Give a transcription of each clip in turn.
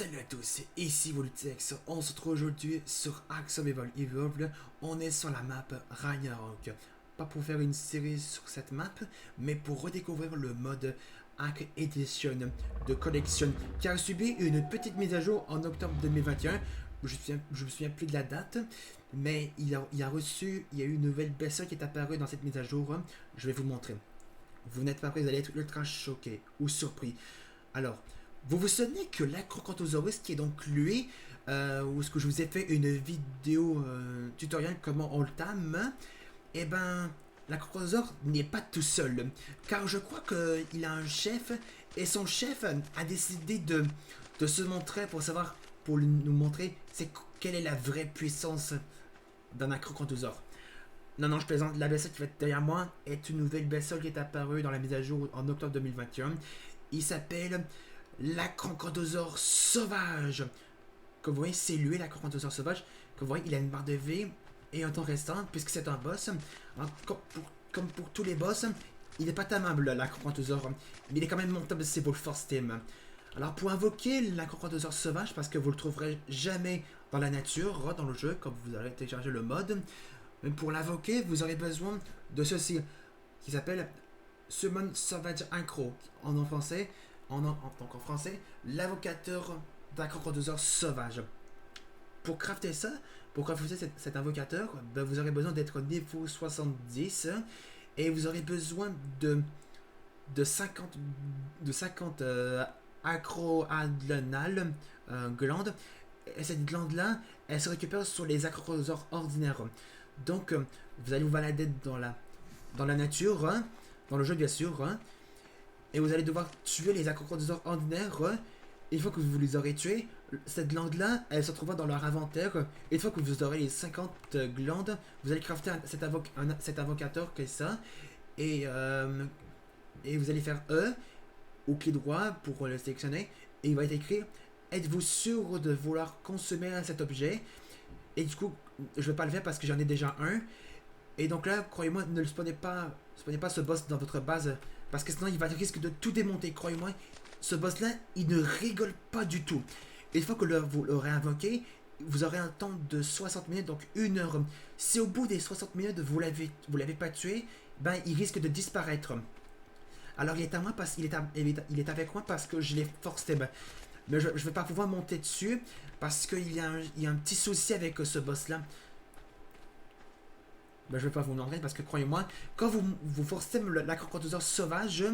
Salut à tous, ici Voltex. On se retrouve aujourd'hui sur Ark Survival Evolved. On est sur la map Ragnarok. Pas pour faire une série sur cette map, mais pour redécouvrir le mode Ark Edition de collection qui a subi une petite mise à jour en octobre 2021. Je me souviens plus de la date, mais il y a eu une nouvelle bestiole qui est apparue dans cette mise à jour. Je vais vous montrer. Vous n'êtes pas prêts, vous allez être ultra choqués ou surpris. Alors, vous vous souvenez que l'Acrocanthosaurus, qui est donc lui, où est-ce que je vous ai fait une vidéo tutoriel comment on le tame, eh ben, l'Acrocanthosaurus n'est pas tout seul, car je crois qu'il a un chef, et son chef a décidé de se montrer pour savoir, pour nous montrer quelle est la vraie puissance d'un Acrocanthosaurus. Non, non, je plaisante. La bestiole qui va être derrière moi est une nouvelle bestiole qui est apparue dans la mise à jour en octobre 2021. Il s'appelle l'Acrocanthosaurus sauvage. Comme vous voyez, c'est lui l'Acrocanthosaurus sauvage. Comme vous voyez, il a une barre de vie et un temps restant, puisque c'est un boss. Alors, comme pour tous les boss, il n'est pas tamable, l'Acrocanthosaurus. Mais il est quand même montable si vous le force team. Alors, pour invoquer l'Acrocanthosaurus sauvage, parce que vous le trouverez jamais dans la nature, dans le jeu, quand vous allez télécharger le mode, mais pour l'invoquer, vous aurez besoin de ceci, qui s'appelle Summon Savage Acro, en français, donc en français, l'invocateur d'Acrocanthosaurus sauvage. Pour crafter ça, pour crafter cet invocateur, ben vous aurez besoin d'être niveau 70 et vous aurez besoin de 50 acroadrenales glandes. Et cette glande-là, elle se récupère sur les acrocanthosaures ordinaires. Donc, vous allez vous balader dans la nature, hein, dans le jeu bien sûr, hein, et vous allez devoir tuer les acrocanthosaures ordinaires. Et une fois que vous les aurez tués, cette glande-là, elle se retrouvera dans leur inventaire. Et une fois que vous aurez les 50 glandes, vous allez crafter cet invocateur que ça. Et vous allez faire E ou clic droit pour le sélectionner. Et il va être écrit: êtes-vous sûr de vouloir consommer cet objet? Et du coup, je vais pas le faire parce que j'en ai déjà un. Et donc là, croyez-moi, ne le spawnez pas ce boss dans votre base, parce que sinon il va risque de tout démonter. Croyez-moi, ce boss-là, il ne rigole pas du tout. Et une fois que vous l'aurez invoqué, vous aurez un temps de 60 minutes, donc 1 heure. Si au bout des 60 minutes, vous l'avez pas tué, ben il risque de disparaître. Alors il est à moi parce qu'il est avec moi parce que je l'ai forcé. Mais je vais pas pouvoir monter dessus parce qu'il y a un petit souci avec ce boss-là. Ben, je vais pas vous montrer parce que croyez-moi, quand vous forcez l'acrocanthosaurus sauvage,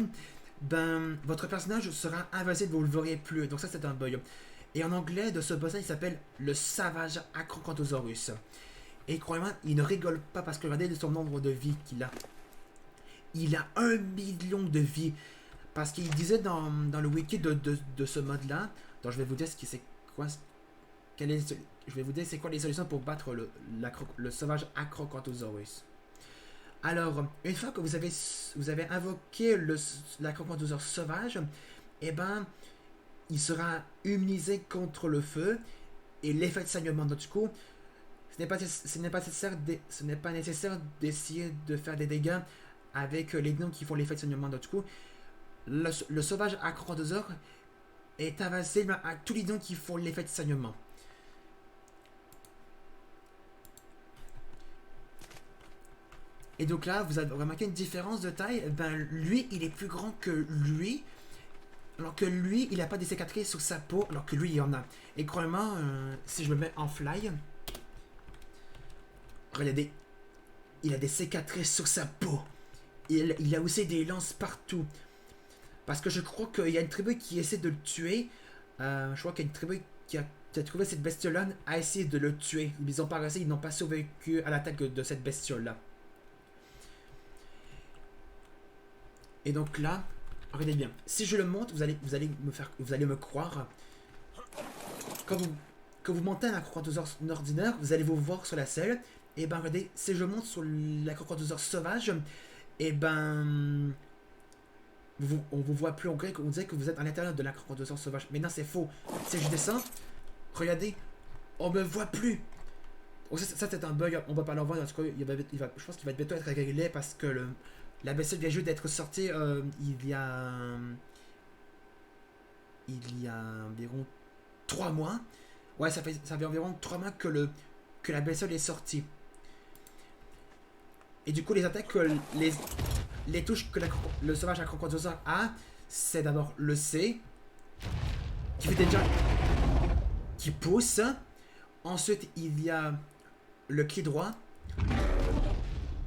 ben votre personnage sera invisible, vous le verrez plus. Donc ça c'est un bug. Et en anglais de ce boss-là, il s'appelle le Savage Acrocanthosaurus. Et croyez-moi, il ne rigole pas parce que regardez son nombre de vies qu'il a. Il a 1 million de vies. Parce qu'il disait dans le wiki de ce mode-là, donc je vais vous dire c'est quoi, je vais vous dire c'est quoi les solutions pour battre le sauvage Acrocanthosaurus. Alors, une fois que vous avez invoqué l'acrocanthosaurus sauvage, eh ben, il sera immunisé contre le feu et l'effet de saignement. Donc, du coup, ce n'est pas nécessaire d'essayer de faire des dégâts avec les lions qui font l'effet de saignement. Donc, du coup, le sauvage Acrocanthosaurus est invincible à tous les lions qui font l'effet de saignement. Et donc là, vous avez remarqué une différence de taille. Ben, lui, il est plus grand que lui. Alors que lui, il n'a pas des cicatrices sur sa peau, alors que lui, il en a. Et croyez-moi, si je me mets en fly, regardez, il a des cicatrices sur sa peau. Il a aussi des lances partout. Parce que je crois qu'il y a une tribu qui essaie de le tuer. Je crois qu'il y a une tribu qui a trouvé cette bestiole-là, a essayé de le tuer. Ils ont pas réussi, ils n'ont pas survécu à l'attaque de cette bestiole-là. Et donc là, regardez bien. Si je le monte, vous allez me croire. Quand vous montez un acrocanthosaurus ordinaire, vous allez vous voir sur la selle. Et ben regardez, si je monte sur l'acrocanthosaurus sauvage, et ben on vous voit plus en gré, on dirait que vous êtes à l'intérieur de l'acrocanthosaurus sauvage. Mais non, c'est faux. Si je descends, regardez, on me voit plus. Oh, ça c'est un bug, on va pas l'envoyer. En tout cas, je pense qu'il va bientôt être réglé parce que la bestiole vient juste d'être sortie il y a environ 3 mois. Ouais, ça fait environ 3 mois que la bestiole est sortie. Et du coup, les attaques que les touches que le sauvage acrocanthosaure a, c'est d'abord le C, qui fait déjà... qui pousse. Ensuite, il y a le clic droit,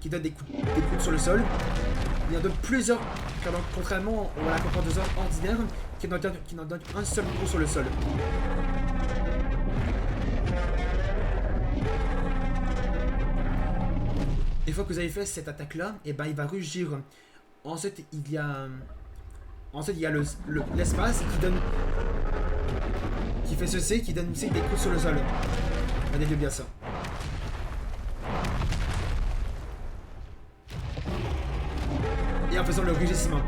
qui donne des coups sur le sol. Il y en a plusieurs, contrairement à l'acrocanthosaure ordinaire, qui n'en donne un seul coup sur le sol. Une fois que vous avez fait cette attaque-là, et ben il va rugir. Ensuite, il y a l'espace qui donne... qui fait ceci, qui donne aussi des coups sur le sol. Regardez bien ça. Et en faisant le rugissement.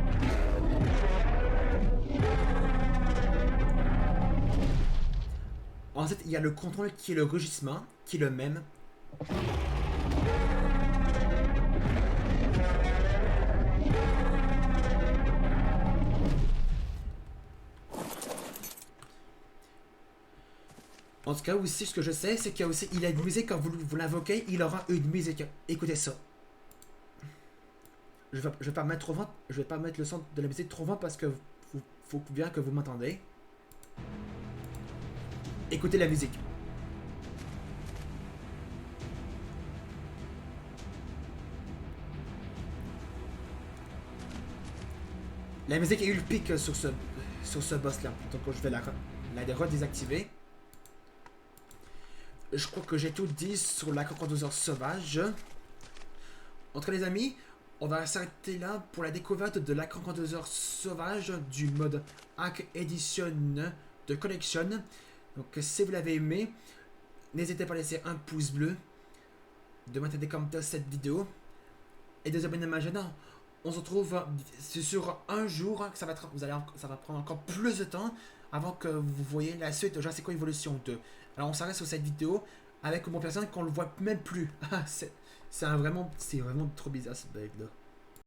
Ensuite, il y a le contrôle qui est le rugissement, qui est le même. En tout cas, aussi, ce que je sais, c'est qu'il y a une musique quand vous l'invoquez, il aura une musique. Écoutez ça. Je vais pas mettre trop fort, je vais pas mettre le son de la musique trop fort parce que faut bien que vous m'entendez. Écoutez la musique. La musique est ulpique sur ce boss là. Donc je vais la redésactiver. Je crois que j'ai tout dit sur l'acrocanthosaure sauvage. Entre les amis, on va s'arrêter là pour la découverte de l'acrocanthosaure sauvage du mode Hack Edition de Collection. Donc si vous l'avez aimé, n'hésitez pas à laisser un pouce bleu, de mettre des commentaires cette vidéo et de vous abonner à ma chaîne. On se retrouve sur un jour, ça va prendre encore plus de temps avant que vous voyez la suite de Jurassic World Evolution 2. Alors on s'arrête sur cette vidéo avec mon personnage qu'on le voit même plus. C'est vraiment trop bizarre ce bug là.